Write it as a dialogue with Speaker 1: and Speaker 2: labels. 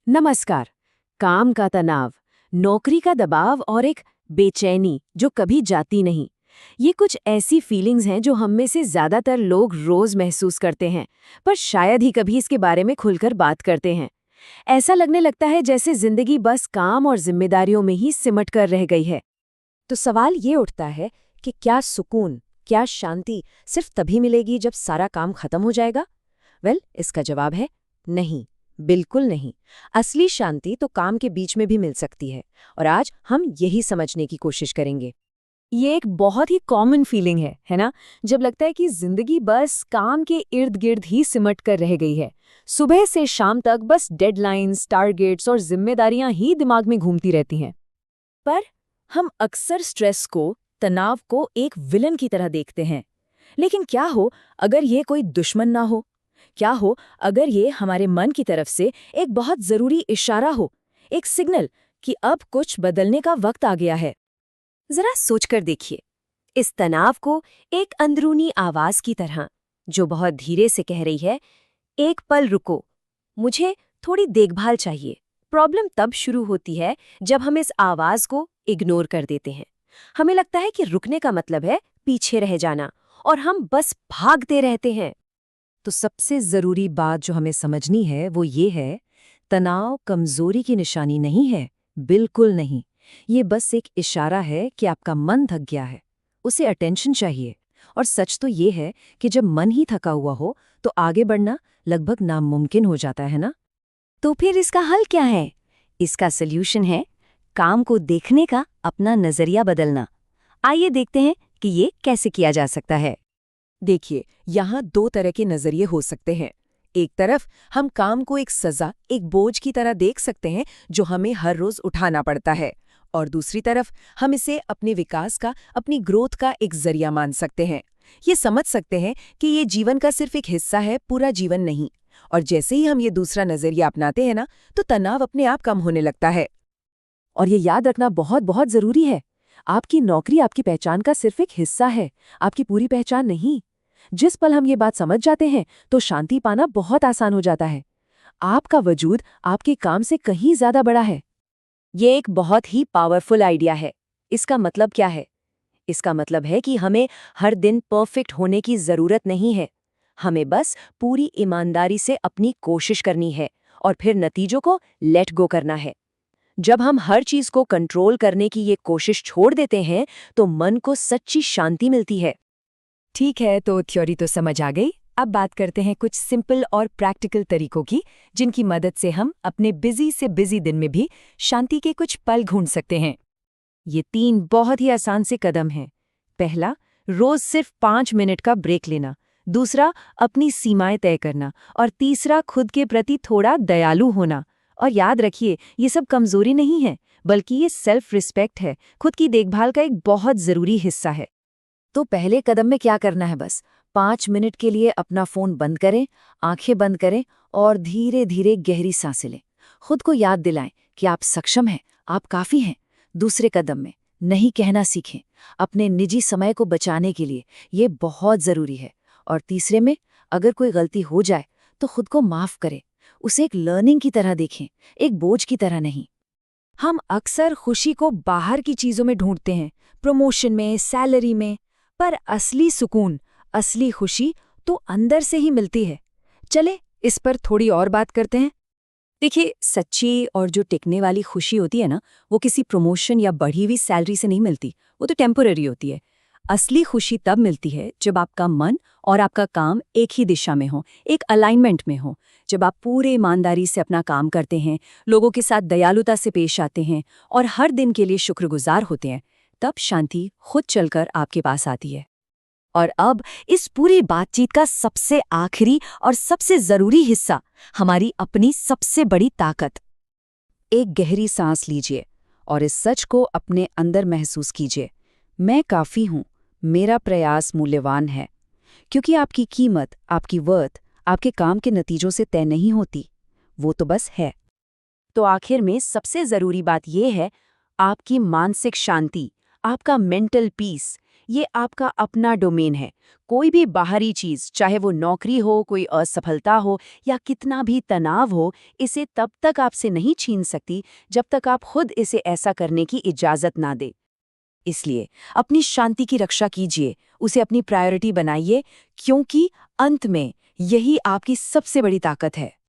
Speaker 1: नमस्कार। काम का तनाव, नौकरी का दबाव और एक बेचैनी जो कभी जाती नहीं, ये कुछ ऐसी फीलिंग्स हैं जो हम में से ज्यादातर लोग रोज महसूस करते हैं, पर शायद ही कभी इसके बारे में खुलकर बात करते हैं। ऐसा लगने लगता है जैसे जिंदगी बस काम और जिम्मेदारियों में ही सिमट कर रह गई है। तो सवाल ये उठता है कि क्या सुकून, क्या शांति सिर्फ तभी मिलेगी जब सारा काम खत्म हो जाएगा? इसका जवाब है नहीं, बिल्कुल नहीं। असली शांति तो काम के बीच में भी मिल सकती है, और आज हम यही समझने की कोशिश करेंगे। ये एक बहुत ही कॉमन फीलिंग है ना? जब लगता है कि जिंदगी बस काम के इर्द गिर्द ही सिमट कर रह गई है। सुबह से शाम तक बस डेडलाइंस, टारगेट्स और जिम्मेदारियां ही दिमाग में घूमती रहती हैं। पर हम अक्सर स्ट्रेस को, तनाव को एक विलन की तरह देखते हैं। लेकिन क्या हो अगर ये कोई दुश्मन ना हो? क्या हो अगर ये हमारे मन की तरफ से एक बहुत जरूरी इशारा हो, एक सिग्नल कि अब कुछ बदलने का वक्त आ गया है? जरा सोचकर देखिए, इस तनाव को एक अंदरूनी आवाज की तरह, जो बहुत धीरे से कह रही है, एक पल रुको, मुझे थोड़ी देखभाल चाहिए। प्रॉब्लम तब शुरू होती है जब हम इस आवाज को इग्नोर कर देते हैं। हमें लगता है कि रुकने का मतलब है पीछे रह जाना, और हम बस भागते रहते हैं। तो सबसे जरूरी बात जो हमें समझनी है वो ये है, तनाव कमजोरी की निशानी नहीं है, बिल्कुल नहीं। ये बस एक इशारा है कि आपका मन थक गया है, उसे अटेंशन चाहिए। और सच तो ये है कि जब मन ही थका हुआ हो तो आगे बढ़ना लगभग नामुमकिन हो जाता है ना? तो फिर इसका हल क्या है? इसका सल्यूशन है काम को देखने का अपना नजरिया बदलना। आइए देखते हैं कि ये कैसे किया जा सकता है। देखिए, यहाँ दो तरह के नजरिए हो सकते हैं। एक तरफ हम काम को एक सजा, एक बोझ की तरह देख सकते हैं जो हमें हर रोज उठाना पड़ता है, और दूसरी तरफ हम इसे अपने विकास का, अपनी ग्रोथ का एक जरिया मान सकते हैं। ये समझ सकते हैं कि ये जीवन का सिर्फ एक हिस्सा है, पूरा जीवन नहीं। और जैसे ही हम ये दूसरा नजरिया अपनाते हैं ना, तो तनाव अपने आप कम होने लगता है। और ये याद रखना बहुत बहुत जरूरी है, आपकी नौकरी आपकी पहचान का सिर्फ एक हिस्सा है, आपकी पूरी पहचान नहीं। जिस पल हम ये बात समझ जाते हैं तो शांति पाना बहुत आसान हो जाता है। आपका वजूद आपके काम से कहीं ज्यादा बड़ा है। ये एक बहुत ही पावरफुल आइडिया है। इसका मतलब क्या है? इसका मतलब है कि हमें हर दिन परफेक्ट होने की जरूरत नहीं है। हमें बस पूरी ईमानदारी से अपनी कोशिश करनी है, और फिर नतीजों को लेट गो करना है। जब हम हर चीज को कंट्रोल करने की ये कोशिश छोड़ देते हैं तो मन को सच्ची शांति मिलती है। ठीक है, तो थ्योरी तो समझ आ गई। अब बात करते हैं कुछ सिंपल और प्रैक्टिकल तरीकों की, जिनकी मदद से हम अपने बिजी से बिजी दिन में भी शांति के कुछ पल ढूंढ सकते हैं। ये 3 बहुत ही आसान से कदम हैं। पहला, रोज सिर्फ 5 मिनट का ब्रेक लेना। दूसरा, अपनी सीमाएं तय करना। और तीसरा, खुद के प्रति थोड़ा दयालु होना। और याद रखिए, ये सब कमजोरी नहीं है, बल्कि ये सेल्फ रिस्पेक्ट है, खुद की देखभाल का एक बहुत जरूरी हिस्सा है। तो पहले कदम में क्या करना है? बस 5 मिनट के लिए अपना फोन बंद करें, आंखें बंद करें और धीरे धीरे गहरी सांसें लें। खुद को याद दिलाएं कि आप सक्षम हैं, आप काफी हैं। दूसरे कदम में नहीं कहना सीखें, अपने निजी समय को बचाने के लिए, ये बहुत जरूरी है। और तीसरे में, अगर कोई गलती हो जाए तो खुद को माफ करें, उसे एक लर्निंग की तरह देखें, एक बोझ की तरह नहीं। हम अक्सर खुशी को बाहर की चीजों में ढूंढते हैं, प्रमोशन में, सैलरी में, पर असली सुकून, असली खुशी तो अंदर से ही मिलती है। चले इस पर थोड़ी और बात करते हैं। देखिए, सच्ची और जो टिकने वाली खुशी होती है ना, वो किसी प्रमोशन या बढ़ी हुई सैलरी से नहीं मिलती, वो तो टेम्पररी होती है। असली खुशी तब मिलती है जब आपका मन और आपका काम एक ही दिशा में हो, एक अलाइनमेंट में हो। जब आप पूरे ईमानदारी से अपना काम करते हैं, लोगों के साथ दयालुता से पेश आते हैं और हर दिन के लिए शुक्रगुजार होते हैं, तब शांति खुद चलकर आपके पास आती है। और अब इस पूरी बातचीत का सबसे आखिरी और सबसे जरूरी हिस्सा, हमारी अपनी सबसे बड़ी ताकत। एक गहरी सांस लीजिए और इस सच को अपने अंदर महसूस कीजिए। मैं काफी हूं, मेरा प्रयास मूल्यवान है। क्योंकि आपकी कीमत, आपकी वर्थ, आपके काम के नतीजों से तय नहीं होती, वो तो बस है। तो आखिर में सबसे जरूरी बात यह है, आपकी मानसिक शांति, आपका मेंटल पीस। ये आपका अपना डोमेन है। कोई भी बाहरी चीज, चाहे वो नौकरी हो, कोई असफलता हो या कितना भी तनाव हो, इसे तब तक आपसे नहीं छीन सकती जब तक आप खुद इसे ऐसा करने की इजाजत ना दे। इसलिए अपनी शांति की रक्षा कीजिए, उसे अपनी प्रायोरिटी बनाइए, क्योंकि अंत में यही आपकी सबसे बड़ी ताकत है।